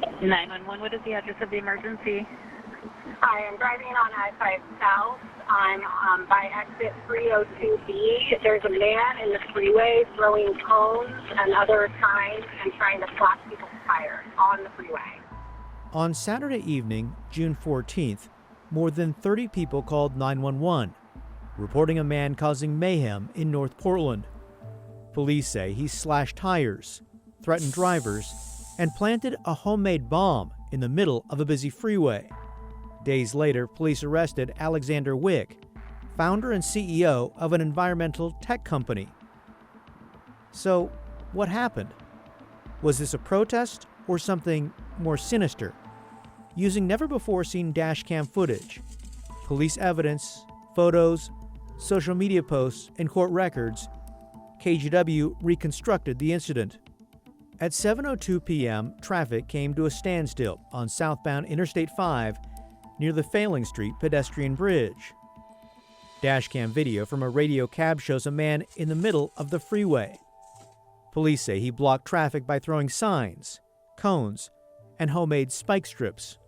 911, what is the address of the emergency? Hi, I'm driving on I-5 South. I'm by exit 302B. There's a man in the freeway throwing cones and other signs and trying to flash people's tires on the freeway. On Saturday evening, June 14th, more than 30 people called 911, reporting a man causing mayhem in North Portland. Police say he slashed tires, threatened drivers, and planted a homemade bomb in the middle of a busy freeway. Days later, police arrested Alexander Wick, founder and CEO of an environmental tech company. So, what happened? Was this a protest or something more sinister? Using never-before-seen dashcam footage, police evidence, photos, social media posts, and court records, KGW reconstructed the incident. At 7:02 p.m., traffic came to a standstill on southbound Interstate 5 near the Failing Street pedestrian bridge. Dashcam video from a radio cab shows a man in the middle of the freeway. Police say he blocked traffic by throwing signs, cones, and homemade spike strips.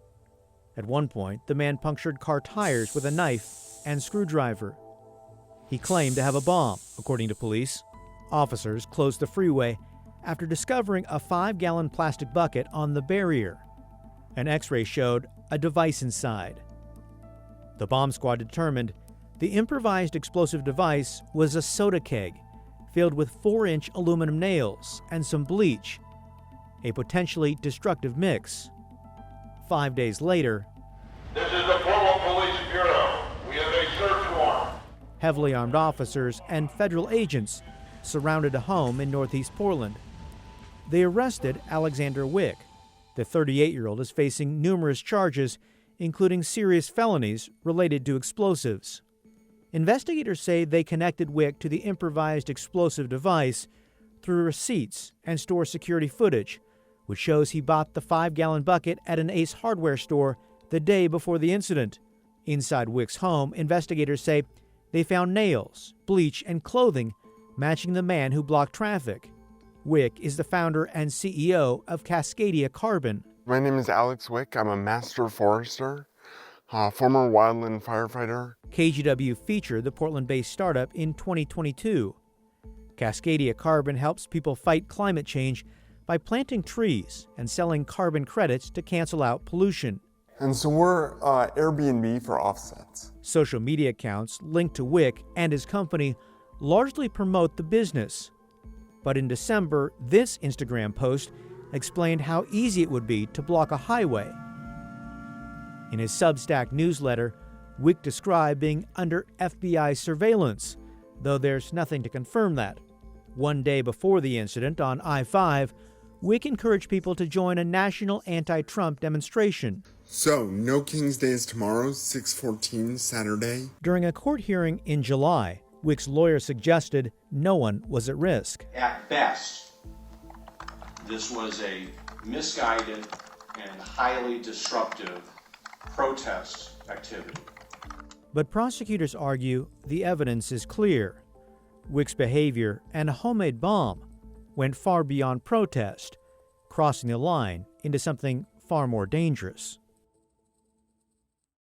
At one point, the man punctured car tires with a knife and screwdriver. He claimed to have a bomb, according to police. Officers closed the freeway after discovering a 5-gallon plastic bucket on the barrier. An X-ray showed a device inside. The bomb squad determined the improvised explosive device was a soda keg filled with 4-inch aluminum nails and some bleach, a potentially destructive mix. 5 days later, "This is the Portland Police Bureau. We have a search warrant." Heavily armed officers and federal agents surrounded a home in Northeast Portland. They arrested Alexander Wick. The 38-year-old is facing numerous charges, including serious felonies related to explosives. Investigators say they connected Wick to the improvised explosive device through receipts and store security footage, which shows he bought the 5-gallon bucket at an Ace Hardware store the day before the incident. Inside Wick's home, investigators say they found nails, bleach, and clothing matching the man who blocked traffic. Wick is the founder and CEO of Cascadia Carbon. My name is Alex Wick. I'm a master forester, former wildland firefighter. KGW featured the Portland-based startup in 2022. Cascadia Carbon helps people fight climate change by planting trees and selling carbon credits to cancel out pollution. And so we're Airbnb for offsets. Social media accounts linked to Wick and his company largely promote the business. But in December, this Instagram post explained how easy it would be to block a highway. In his Substack newsletter, Wick described being under FBI surveillance, though there's nothing to confirm that. One day before the incident on I-5, Wick encouraged people to join a national anti-Trump demonstration. So, No King's Day is tomorrow, 6/14, Saturday. During a court hearing in July, Wick's lawyer suggested no one was at risk. At best, this was a misguided and highly disruptive protest activity. But prosecutors argue the evidence is clear. Wick's behavior and a homemade bomb went far beyond protest, crossing the line into something far more dangerous.